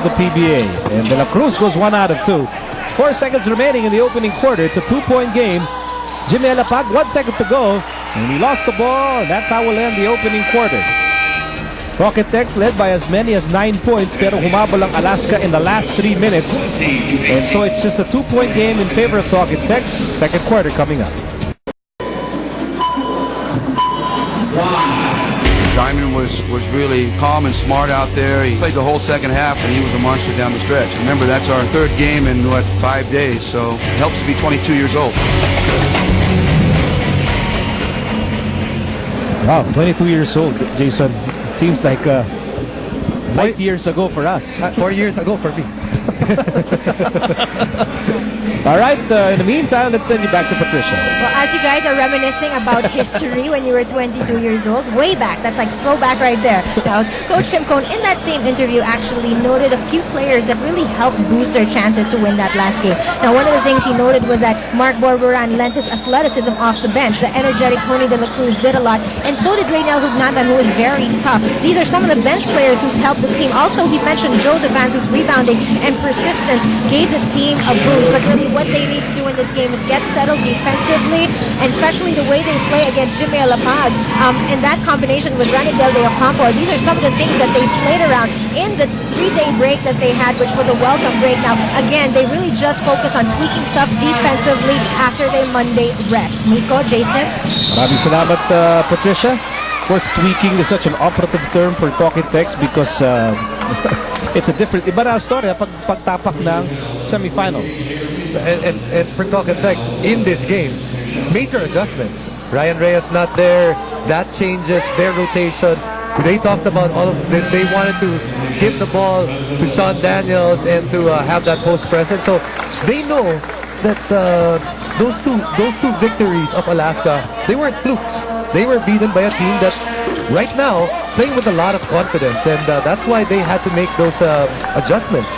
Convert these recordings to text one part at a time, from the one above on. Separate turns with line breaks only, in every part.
the PBA. And De La Cruz goes 1 out of 2. 4 seconds remaining in the opening quarter. It's a 2-point game. Jimmy Alapag, 1 second to go. And he lost the ball. And that's how we'll end the opening quarter. Rocket Tex led by as many as 9 points, pero humabol ang Alaska in the last 3 minutes. And so it's just a 2-point game in favor of Rocket Tex. Second quarter coming up.
Diamond was really calm and smart out there. He played the whole second half, and he was a monster down the stretch. Remember, that's our 3rd game in, 5 days, so it helps to be 22 years old.
Wow, 22 years old, Jason. It seems like 5 years ago for us.
4 years ago for me.
All right, in the meantime, let's send you back to Patricia.
Well, as you guys are reminiscing about history when you were 22 years old, way back, that's like throwback right there. Now, Coach Tim Cone, in that same interview, actually noted a few players that really helped boost their chances to win that last game. Now, one of the things he noted was that Mark Borboran lent his athleticism off the bench. The energetic Tony De La Cruz did a lot, and so did Reynel Hugnatan, who was very tough. These are some of the bench players who's helped the team. Also, he mentioned Joe Devans, whose rebounding and persistence gave the team a boost. But really, what they need to do in this game is get settled defensively, and especially the way they play against Jimmy Alapag, and that combination with Rani Del De Ocampo. These are some of the things that they played around in the 3-day break that they had, which was a welcome break. Now, again, they really just focus on tweaking stuff defensively after their Monday rest. Nico, Jason?
Maraming salamat, Patricia. Of course, tweaking is such an operative term for Talking Text because it's a different, iba na story pagtapak ng semifinals.
And for Talking Text, in this game, major adjustments. Ryan Reyes not there. That changes their rotation. They talked about all of this. They wanted to give the ball to Sean Daniels and to have that post presence. So they know that those two victories of Alaska, they weren't flukes. They were beaten by a team that right now playing with a lot of confidence, and that's why they had to make those adjustments.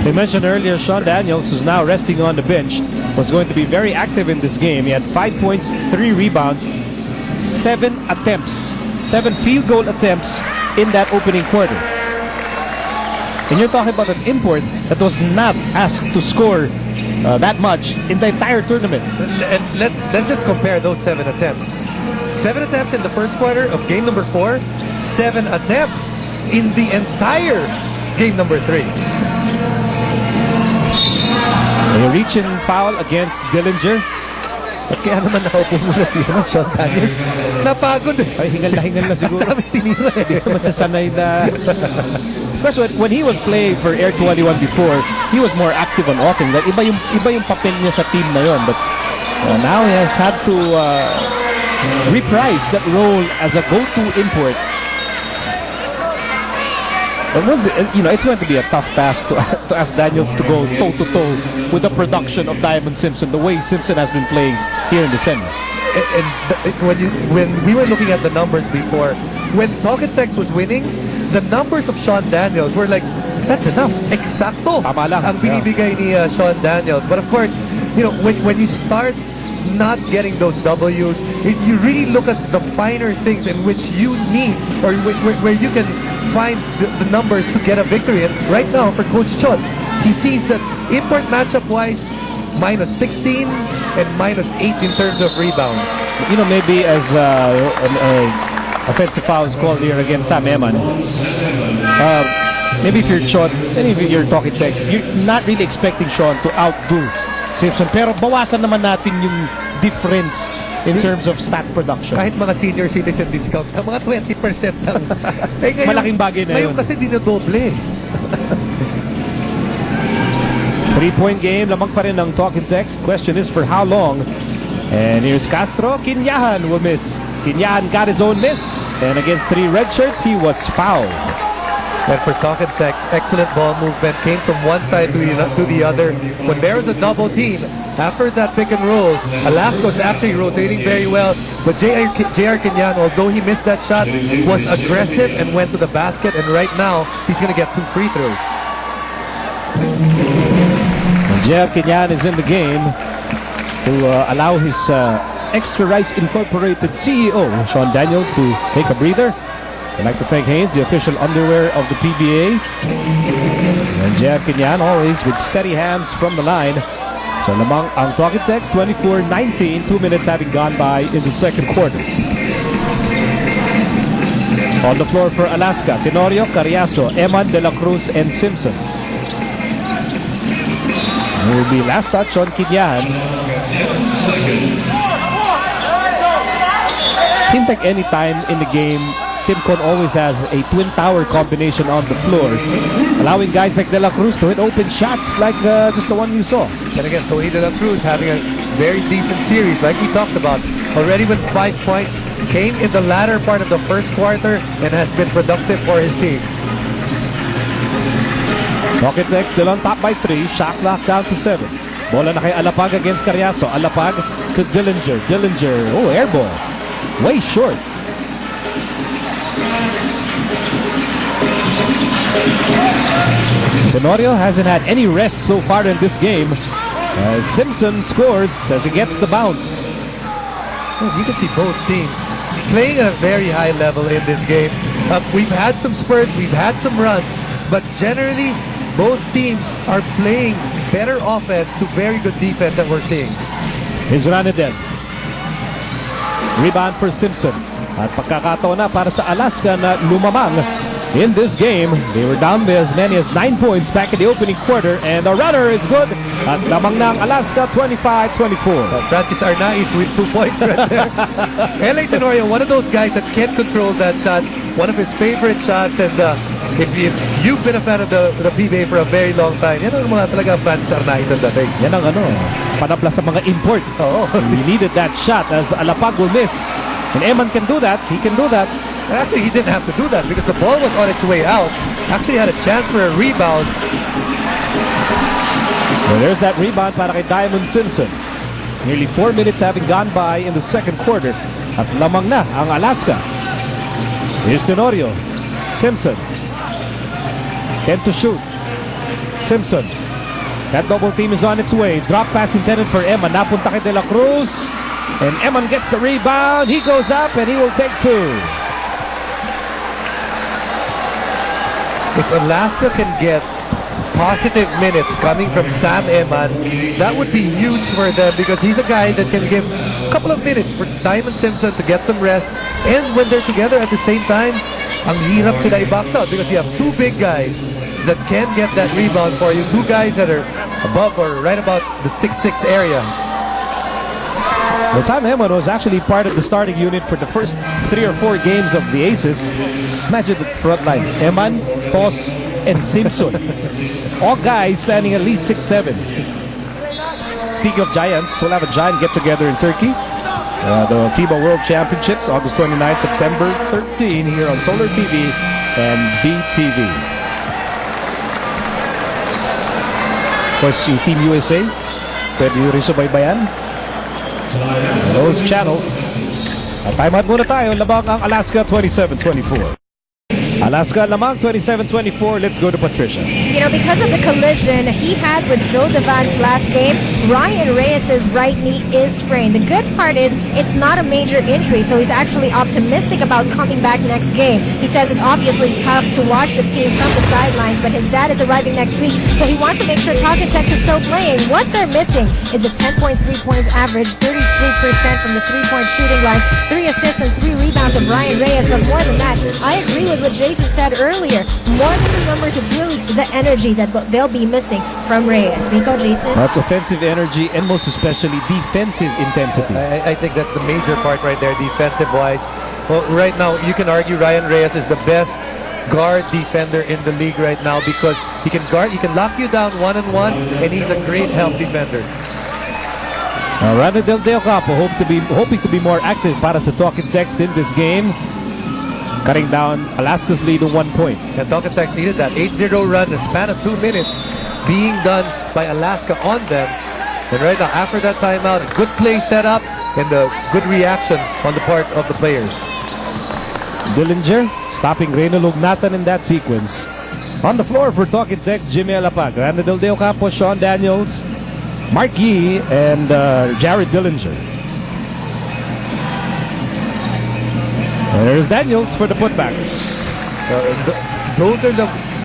They mentioned earlier Sean Daniels, who's now resting on the bench, was going to be very active in this game. He had 5 points, 3 rebounds, 7 attempts, 7 field goal attempts in that opening quarter. And you're talking about an import that was not asked to score that much in the entire tournament.
And let's just compare those 7 attempts. 7 attempts in the first quarter of game number 4, 7 attempts in the entire game number 3.
A reach-in foul against Dillinger.
At kaya naman nakaupo muna si Sean Daniels. Napagod.
Ay, hingal na siguro. Hindi naman sasanay na. Of course, when he was playing for Air 21 before, he was more active on offense. Like, iba yung papel niya sa team na yun. But now he has had to reprise that role as a go-to import. But it's going to be a tough task to ask Daniels to go toe-to-toe with the production of Diamond Simpson, the way Simpson has been playing here in the semis.
And when we were looking at the numbers before, when Talking Text was winning, the numbers of Sean Daniels were like, that's enough. Eksakto
Tama lang.
ang binibigay ni Sean Daniels. But of course, when you start not getting those W's, you really look at the finer things in which you need, or where you can find the numbers to get a victory. And right now, for Coach Chot, he sees that import matchup-wise, -16 and -8 in terms of rebounds.
Maybe as offensive fouls called here against Sam Eman. Maybe if you're Chot, maybe if you're Talking Text, you're not really expecting Sean to outdo Simpson. Pero bawasan naman natin yung difference in terms of stat production.
Kahit mga senior citizen discount, mga 20% lang. Ngayon,
malaking bagay na yun.
Ngayon kasi dinodoble.
3-point game, lamang pa rin ng Talking Text. Question is for how long? And here's Castro. Quinyahan will miss. Quinyahan got his own miss. And against 3 red shirts, he was fouled.
And for Talking Text, excellent ball movement. Came from one side to the other. When there was a double team, after that pick and roll, Alaska was actually rotating very well. But J.R. Quinyahan, although he missed that shot, was aggressive and went to the basket. And right now, he's going to get 2 free throws.
J.R. Quinyahan is in the game to allow his Extra Rice Incorporated CEO, Sean Daniels, to take a breather. I'd like to thank Haynes, the official underwear of the PBA. Jer Kinyan always with steady hands from the line. So lamang ang talking text, 24-19, 2 minutes having gone by in the second quarter. On the floor for Alaska, Tenorio, Carriazo, Eman, De La Cruz, and Simpson. Will be last touch on Kinyan. Seems like any time in the game, Timcon always has a twin tower combination on the floor, allowing guys like De La Cruz to hit open shots like just the one you saw.
And again, Tohi De La Cruz having a very decent series, like we talked about. Already with 5 points, came in the latter part of the first quarter and has been productive for his team.
Rocket Next still on top by 3. Shot clock down to 7. Bola na kay Alapag against Carriazo. Alapag to Dillinger. Dillinger, oh, air ball. Way short. Tenorio hasn't had any rest so far in this game. As Simpson scores as he gets the bounce.
You can see both teams playing at a very high level in this game. We've had some spurts, we've had some runs, but generally both teams are playing better offense to very good defense that we're seeing.
Here's Ranadel. Rebound for Simpson. At pagkakataon na para sa Alaska na lumamang in this game. They were down by as many as 9 points back in the opening quarter, and the runner is good. At lamang ng Alaska, 25-24.
Francis Arnaiz with 2 points right there. LA Tenorio, one of those guys that can't control that shot. One of his favorite shots, and if you've been a fan of the PBA for a very long time, yan ang mga talaga Francis Arnaiz ang dating.
Yan ang panapla sa mga import. We needed that shot as Alapag will miss. And Eman can do that. He can do that.
And actually, he didn't have to do that because the ball was on its way out. Actually had a chance for a rebound.
Well, there's that rebound para kay Diamond Simpson. Nearly 4 minutes having gone by in the second quarter. At lamang na ang Alaska. Here's Tenorio. Simpson. 10 to shoot. Simpson. That double team is on its way. Drop pass intended for Eman. Napunta kay De La Cruz. And Eman gets the rebound. He goes up and he will take 2.
If Alaska can get positive minutes coming from Sam Eman, that would be huge for them because he's a guy that can give a couple of minutes for Diamond Simpson to get some rest. And when they're together at the same time, ang hirap sila i-box out because you have 2 big guys that can get that rebound for you. 2 guys that are above or right about the 6'6" area.
Well, Sam Eman was actually part of the starting unit for the first 3 or 4 games of the Aces. Imagine the front line. Eman, Tos, and Simpson. All guys standing at least 6'7". Speaking of giants, we'll have a giant get-together in Turkey. The FIBA World Championships, August 29, September 13, here on Solar TV and BTV. Of course, yung Team USA, pwede nyo rin subaybayan. Those channels. At time out muna tayo. Labang ang Alaska 27-24. Alaska lamang 27-24. Let's go to Patricia.
You know, because of the collision he had with Joe Devant's last game, Ryan Reyes' right knee is sprained. The good part is it's not a major injury, so he's actually optimistic about coming back next game. He says it's obviously tough to watch the team from the sidelines, but his dad is arriving next week, so he wants to make sure Talking Tex is still playing. What they're missing is the 10.3 points average, 33% from the three-point shooting line, 3 assists and 3 rebounds of Ryan Reyes. But more than that, I agree with what Jason said earlier. More than the numbers, it's really the energy that they'll be missing from Reyes. Miko, Jason?
That's offensive energy and most especially defensive intensity.
I think that's the major part right there, defensive-wise. Well, right now, you can argue Ryan Reyes is the best guard defender in the league right now because he can guard, he can lock you down one-on-one, and he's a great help defender.
Rana Del Deocampo hoping to be more active para sa Talking Text in this game. Cutting down Alaska's lead to 1 point.
And Talking Text needed that 8-0 run in a span of 2 minutes being done by Alaska on them. And right now, after that timeout, a good play set up and a good reaction on the part of the players.
Dillinger stopping Reyna Lugnatan in that sequence. On the floor for Talking Text, Jimmy Alapag, Rana Del Deocampo, Sean Daniels, Mark Yee, and Jared Dillinger. And there's Daniels for the putback.
Those are the